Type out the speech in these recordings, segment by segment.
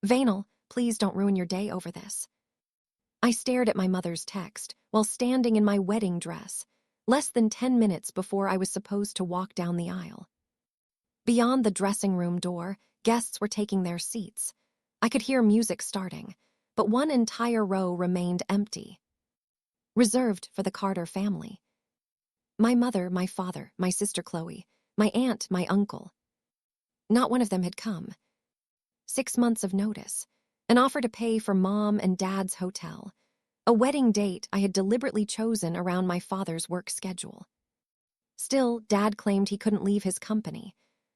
Vanell, please don't ruin your day over this. I stared at my mother's text while standing in my wedding dress, less than 10 minutes before I was supposed to walk down the aisle. Beyond the dressing room door, guests were taking their seats. I could hear music starting, but one entire row remained empty, reserved for the Carter family. My mother, my father, my sister Chloe, my aunt, my uncle. Not one of them had come. 6 months of notice, an offer to pay for Mom and Dad's hotel, a wedding date I had deliberately chosen around my father's work schedule. Still, Dad claimed he couldn't leave his company.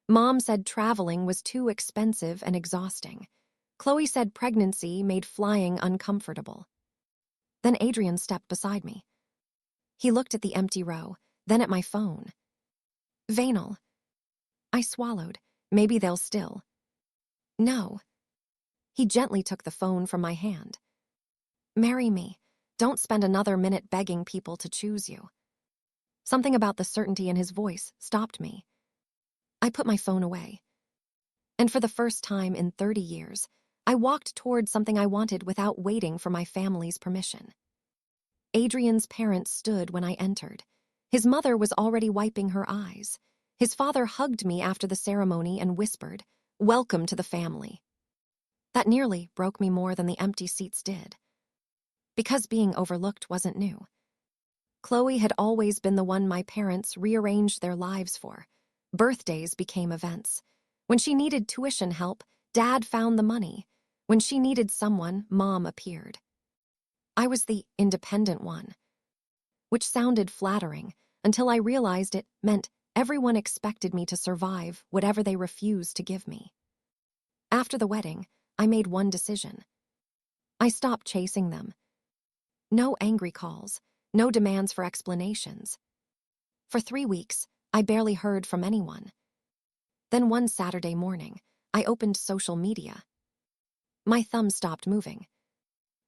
Mom said traveling was too expensive and exhausting. Chloe said pregnancy made flying uncomfortable. Then Adrian stepped beside me. He looked at the empty row, then at my phone. Vanell. I swallowed. Maybe they'll still. No. He gently took the phone from my hand. Marry me. Don't spend another minute begging people to choose you. Something about the certainty in his voice stopped me. I put my phone away. And for the first time in 30 years, I walked toward something I wanted without waiting for my family's permission. Adrian's parents stood when I entered. His mother was already wiping her eyes. His father hugged me after the ceremony and whispered, "Welcome to the family." That nearly broke me more than the empty seats did. Because being overlooked wasn't new. Chloe had always been the one my parents rearranged their lives for. Birthdays became events. When she needed tuition help, Dad found the money. When she needed someone, Mom appeared. I was the independent one, which sounded flattering until I realized it meant everyone expected me to survive whatever they refused to give me. After the wedding, I made one decision. I stopped chasing them. No angry calls, no demands for explanations. For 3 weeks, I barely heard from anyone. Then one Saturday morning, I opened social media. My thumb stopped moving.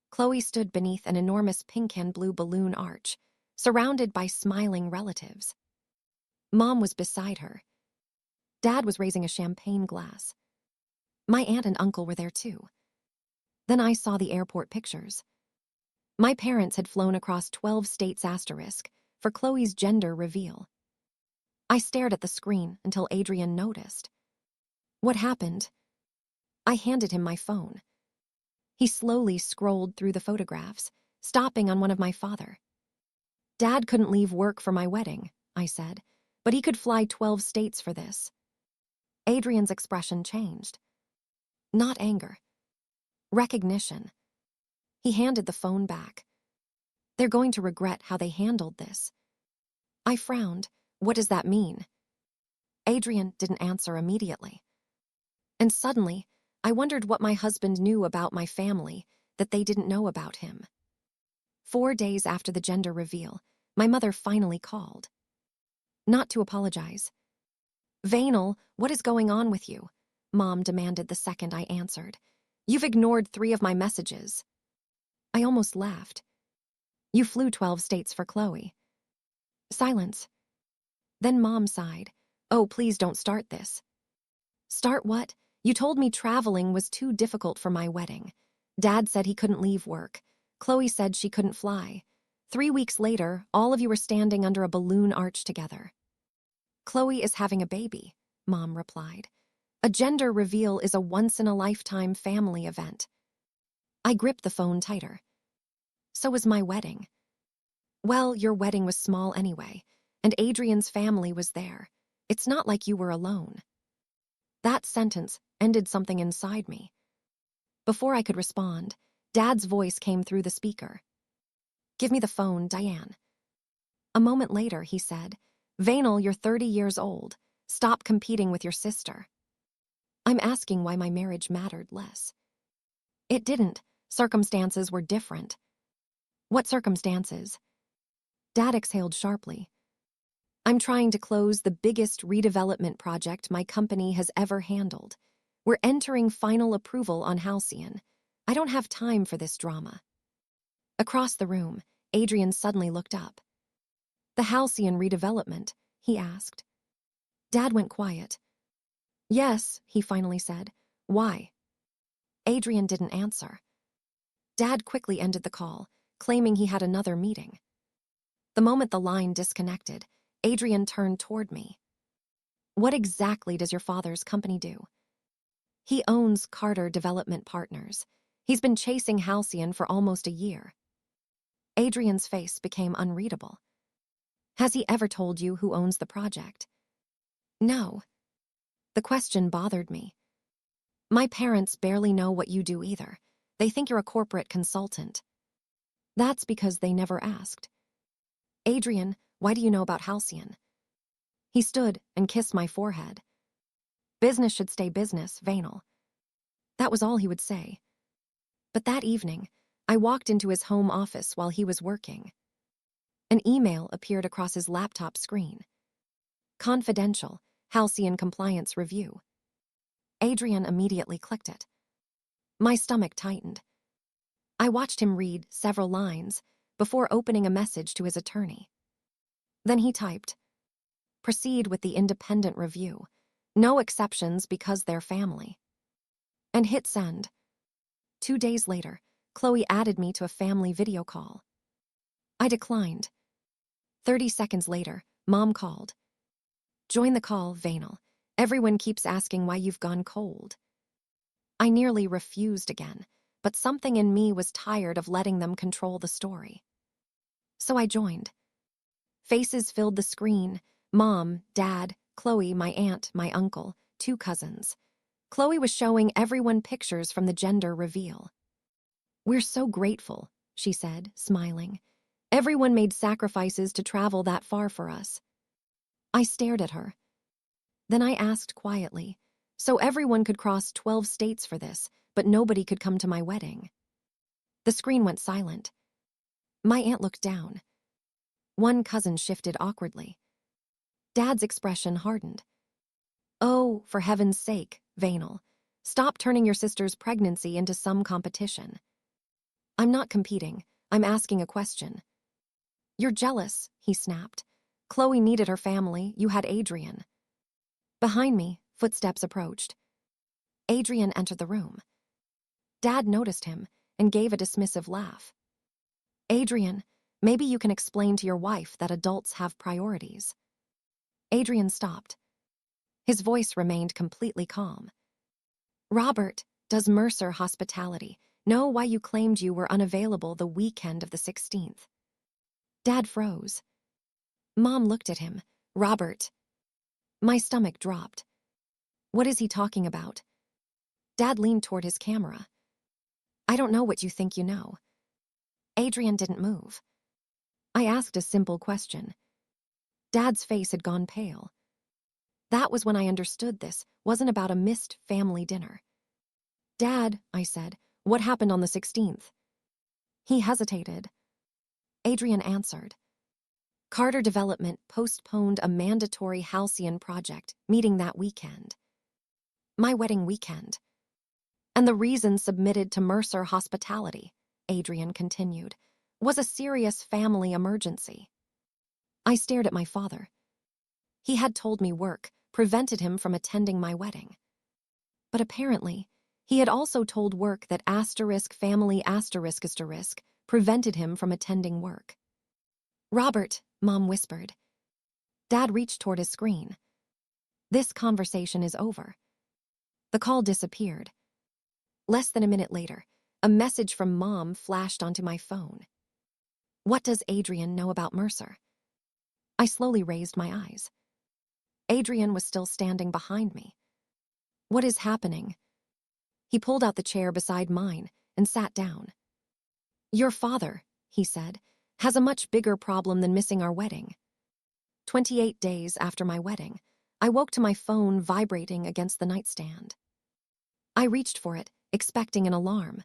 Chloe stood beneath an enormous pink and blue balloon arch, surrounded by smiling relatives. Mom was beside her. Dad was raising a champagne glass. My aunt and uncle were there too. Then I saw the airport pictures. My parents had flown across 12 states * for Chloe's gender reveal. I stared at the screen until Adrian noticed. What happened? I handed him my phone. He slowly scrolled through the photographs, stopping on one of my father. Dad couldn't leave work for my wedding, I said, but he could fly 12 states for this. Adrian's expression changed. Not anger. Recognition. He handed the phone back. They're going to regret how they handled this. I frowned. What does that mean? Adrian didn't answer immediately. And suddenly, I wondered what my husband knew about my family that they didn't know about him. 4 days after the gender reveal, my mother finally called. Not to apologize. Vanell, what is going on with you? Mom demanded the second I answered. You've ignored 3 of my messages. I almost laughed. You flew 12 states for Chloe. Silence. Then Mom sighed. Oh, please don't start this. Start what? You told me traveling was too difficult for my wedding. Dad said he couldn't leave work. Chloe said she couldn't fly. 3 weeks later, all of you were standing under a balloon arch together. Chloe is having a baby, Mom replied. A gender reveal is a once-in-a-lifetime family event. I gripped the phone tighter. So was my wedding. Well, your wedding was small anyway, and Adrian's family was there. It's not like you were alone. That sentence ended something inside me. Before I could respond, Dad's voice came through the speaker. Give me the phone, Diane. A moment later, he said, Vanell, you're 30 years old. Stop competing with your sister. I'm asking why my marriage mattered less. It didn't. Circumstances were different. What circumstances? Dad exhaled sharply. I'm trying to close the biggest redevelopment project my company has ever handled. We're entering final approval on Halcyon. I don't have time for this drama. Across the room, Adrian suddenly looked up. The Halcyon redevelopment, he asked. Dad went quiet. Yes, he finally said. Why? Adrian didn't answer. Dad quickly ended the call, claiming he had another meeting. The moment the line disconnected, Adrian turned toward me. What exactly does your father's company do? He owns Carter Development Partners. He's been chasing Halcyon for almost a year. Adrian's face became unreadable. Has he ever told you who owns the project? No. The question bothered me. My parents barely know what you do either. They think you're a corporate consultant. That's because they never asked. Adrian, why do you know about Halcyon? He stood and kissed my forehead. Business should stay business, Vanell. That was all he would say. But that evening, I walked into his home office while he was working. An email appeared across his laptop screen. Confidential, Halcyon Compliance Review. Adrian immediately clicked it. My stomach tightened. I watched him read several lines before opening a message to his attorney. Then he typed, "Proceed with the independent review. No exceptions because they're family." And hit send. 2 days later, Chloe added me to a family video call. I declined. 30 seconds later, Mom called. "Join the call, Vanell. Everyone keeps asking why you've gone cold." I nearly refused again, but something in me was tired of letting them control the story. So I joined. Faces filled the screen. Mom, Dad, Chloe, my aunt, my uncle, 2 cousins. Chloe was showing everyone pictures from the gender reveal. "We're so grateful," she said, smiling. "Everyone made sacrifices to travel that far for us." I stared at her. Then I asked quietly, "So everyone could cross 12 states for this, but nobody could come to my wedding?" The screen went silent. My aunt looked down. One cousin shifted awkwardly. Dad's expression hardened. "Oh, for heaven's sake, Vanell. Stop turning your sister's pregnancy into some competition." "I'm not competing. I'm asking a question." "You're jealous," he snapped. "Chloe needed her family. You had Adrian." Behind me, footsteps approached. Adrian entered the room. Dad noticed him and gave a dismissive laugh. "Adrian, maybe you can explain to your wife that adults have priorities." Adrian stopped. His voice remained completely calm. "Robert, does Mercer Hospitality know why you claimed you were unavailable the weekend of the 16th? Dad froze. Mom looked at him. "Robert." My stomach dropped. What is he talking about? Dad leaned toward his camera. "I don't know what you think you know." Adrian didn't move. I asked a simple question. Dad's face had gone pale. That was when I understood this wasn't about a missed family dinner. "Dad," I said, "what happened on the 16th? He hesitated. Adrian answered. "Carter Development postponed a mandatory Halcyon project meeting that weekend." My wedding weekend. "And the reason submitted to Mercer Hospitality," Adrian continued, "was a serious family emergency." I stared at my father. He had told me work prevented him from attending my wedding. But apparently, he had also told work that *family** prevented him from attending work. "Robert," Mom whispered. Dad reached toward his screen. "This conversation is over." The call disappeared. Less than a minute later, a message from Mom flashed onto my phone. "What does Adrian know about Mercer?" I slowly raised my eyes. Adrian was still standing behind me. "What is happening?" He pulled out the chair beside mine and sat down. "Your father," he said, "has a much bigger problem than missing our wedding." 28 days after my wedding, I woke to my phone vibrating against the nightstand. I reached for it, expecting an alarm.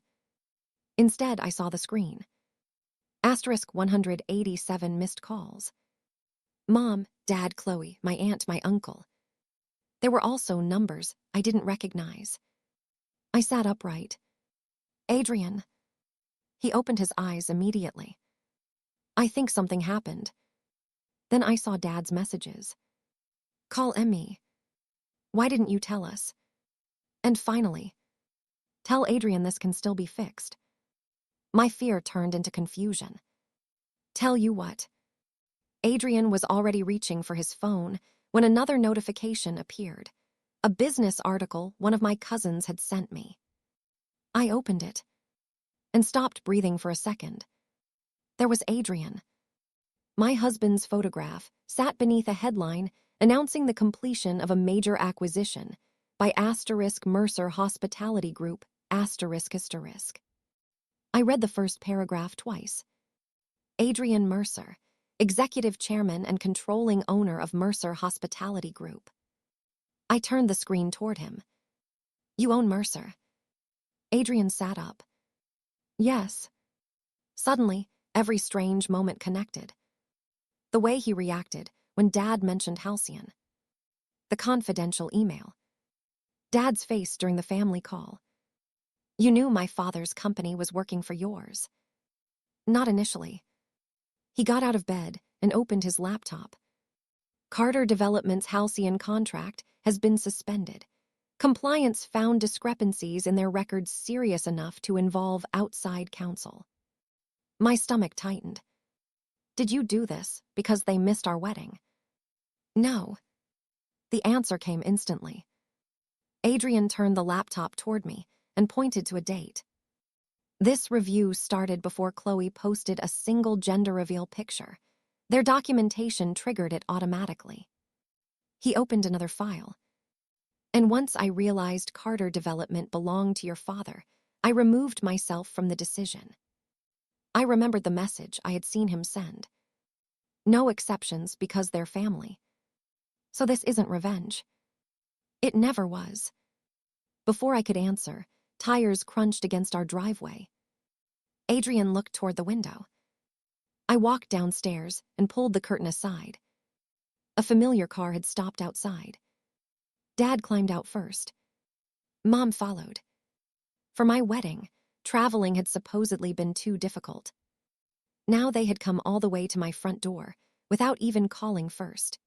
Instead, I saw the screen. *187 missed calls. Mom, Dad, Chloe, my aunt, my uncle. There were also numbers I didn't recognize. I sat upright. "Adrian." He opened his eyes immediately. "I think something happened." Then I saw Dad's messages. "Call Emmy. Why didn't you tell us?" And finally, Tell Adrian this can still be fixed. My fear turned into confusion. Tell you what. Adrian was already reaching for his phone when another notification appeared. A business article one of my cousins had sent me. I opened it and stopped breathing for a second. There was Adrian. My husband's photograph sat beneath a headline announcing the completion of a major acquisition by Mercer Hospitality Group, ****. I read the first paragraph twice. Adrian Mercer, executive chairman and controlling owner of Mercer Hospitality Group. I turned the screen toward him. You own Mercer? Adrian sat up. Yes. Suddenly, every strange moment connected. The way he reacted when Dad mentioned Halcyon. The confidential email. Dad's face during the family call. You knew my father's company was working for yours. Not initially. He got out of bed and opened his laptop. Carter Development's Halcyon contract has been suspended. Compliance found discrepancies in their records serious enough to involve outside counsel. My stomach tightened. Did you do this because they missed our wedding? No. The answer came instantly. Adrian turned the laptop toward me and pointed to a date. This review started before Chloe posted a single gender reveal picture. Their documentation triggered it automatically. He opened another file. And once I realized Carter Development belonged to your father, I removed myself from the decision. I remembered the message I had seen him send. No exceptions because they're family. So this isn't revenge. It never was. Before I could answer, tires crunched against our driveway. Adrian looked toward the window. I walked downstairs and pulled the curtain aside. A familiar car had stopped outside. Dad climbed out first. Mom followed. For my wedding, traveling had supposedly been too difficult. Now they had come all the way to my front door, without even calling first.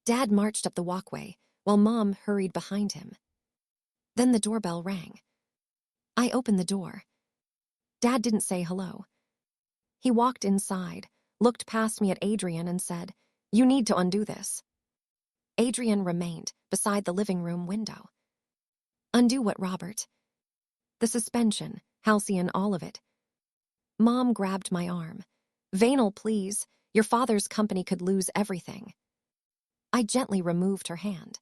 Dad marched up the walkway, while Mom hurried behind him. Then the doorbell rang. I opened the door. Dad didn't say hello. He walked inside, looked past me at Adrian and said, "You need to undo this." Adrian remained beside the living room window. Undo what, Robert? The suspension, Halcyon, all of it. Mom grabbed my arm. Vanell, please, your father's company could lose everything. I gently removed her hand.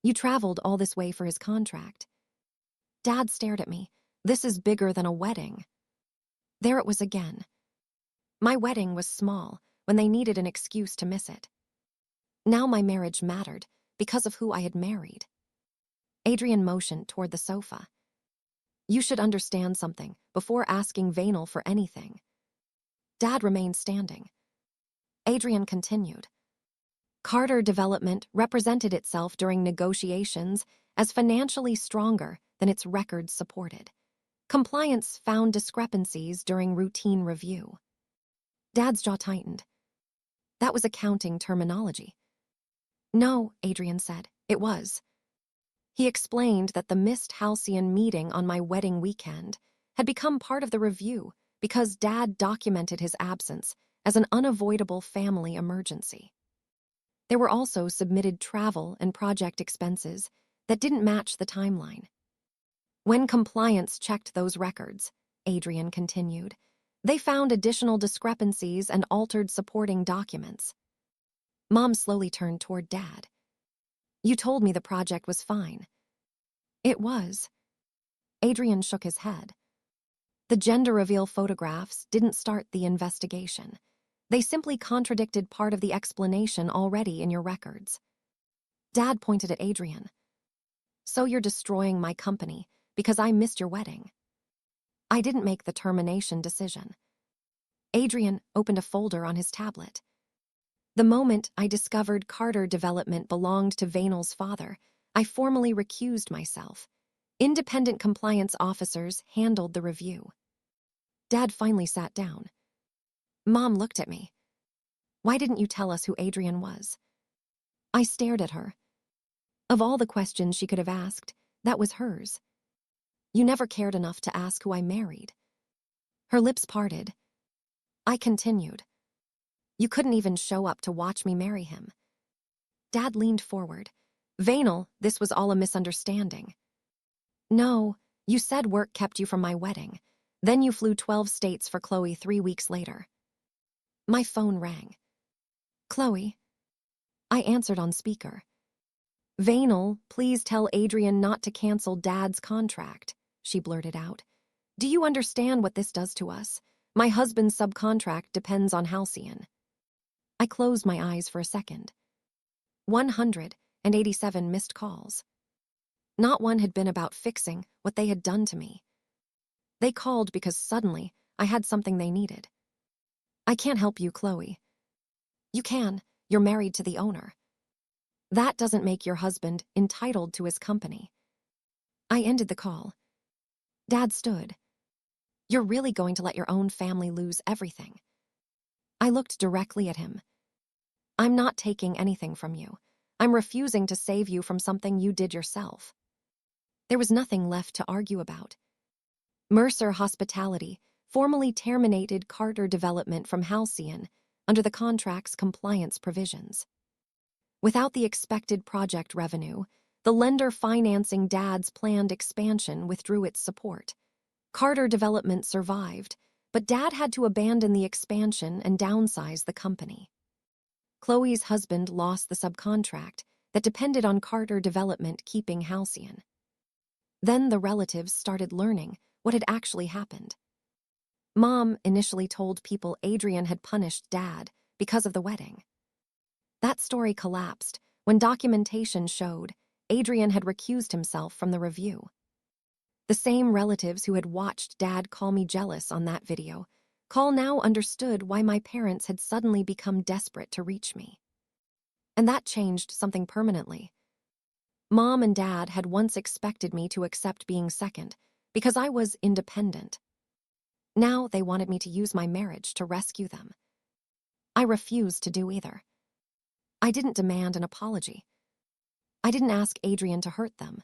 You traveled all this way for his contract. Dad stared at me. This is bigger than a wedding. There it was again. My wedding was small when they needed an excuse to miss it. Now my marriage mattered because of who I had married. Adrian motioned toward the sofa. You should understand something before asking Vanell for anything. Dad remained standing. Adrian continued. Carter Development represented itself during negotiations as financially stronger than its records supported. Compliance found discrepancies during routine review. Dad's jaw tightened. That was accounting terminology. No, Adrian said, it was. He explained that the missed Halcyon meeting on my wedding weekend had become part of the review because Dad documented his absence as an unavoidable family emergency. There were also submitted travel and project expenses that didn't match the timeline. When compliance checked those records, Adrian continued, they found additional discrepancies and altered supporting documents. Mom slowly turned toward Dad. You told me the project was fine. It was. Adrian shook his head. The gender reveal photographs didn't start the investigation. They simply contradicted part of the explanation already in your records. Dad pointed at Adrian. So you're destroying my company because I missed your wedding. I didn't make the termination decision. Adrian opened a folder on his tablet. The moment I discovered Carter Development belonged to Vanell's father, I formally recused myself. Independent compliance officers handled the review. Dad finally sat down. Mom looked at me. Why didn't you tell us who Adrian was? I stared at her. Of all the questions she could have asked, that was hers. You never cared enough to ask who I married." Her lips parted. I continued. "You couldn't even show up to watch me marry him." Dad leaned forward. "Vanell, this was all a misunderstanding." "No, you said work kept you from my wedding. Then you flew 12 states for Chloe 3 weeks later." My phone rang. "Chloe?" I answered on speaker. "Vanell, please tell Adrian not to cancel Dad's contract," she blurted out. "Do you understand what this does to us? My husband's subcontract depends on Halcyon." I closed my eyes for a second. 187 missed calls. Not one had been about fixing what they had done to me. They called because suddenly I had something they needed. "I can't help you, Chloe." "You can. You're married to the owner. That doesn't make your husband entitled to his company." I ended the call. Dad stood. "You're really going to let your own family lose everything?" I looked directly at him. "I'm not taking anything from you. I'm refusing to save you from something you did yourself." There was nothing left to argue about. Mercer Hospitality formally terminated Carter Development from Halcyon under the contract's compliance provisions. Without the expected project revenue, the lender financing Dad's planned expansion withdrew its support. Carter Development survived, but Dad had to abandon the expansion and downsize the company. Chloe's husband lost the subcontract that depended on Carter Development keeping Halcyon. Then the relatives started learning what had actually happened. Mom initially told people Adrian had punished Dad because of the wedding. That story collapsed when documentation showed Adrian had recused himself from the review. The same relatives who had watched Dad call me jealous on that video now understood why my parents had suddenly become desperate to reach me. And that changed something permanently. Mom and Dad had once expected me to accept being second because I was independent. Now they wanted me to use my marriage to rescue them. I refused to do either. I didn't demand an apology. I didn't ask Adrian to hurt them.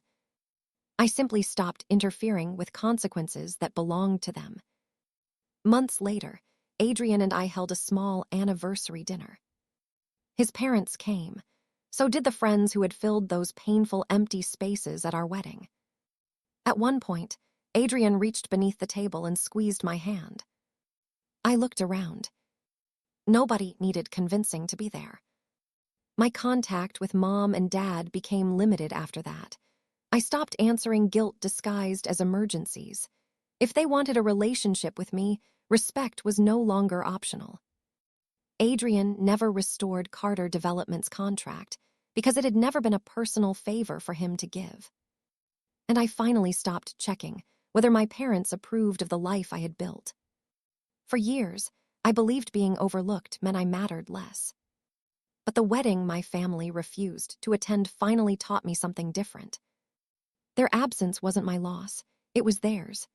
I simply stopped interfering with consequences that belonged to them. Months later, Adrian and I held a small anniversary dinner. His parents came. So did the friends who had filled those painful empty spaces at our wedding. At one point, Adrian reached beneath the table and squeezed my hand. I looked around. Nobody needed convincing to be there. My contact with Mom and Dad became limited after that. I stopped answering guilt disguised as emergencies. If they wanted a relationship with me, respect was no longer optional. Adrian never restored Carter Development's contract because it had never been a personal favor for him to give. And I finally stopped checking whether my parents approved of the life I had built. For years, I believed being overlooked meant I mattered less. But the wedding my family refused to attend finally taught me something different. Their absence wasn't my loss, it was theirs.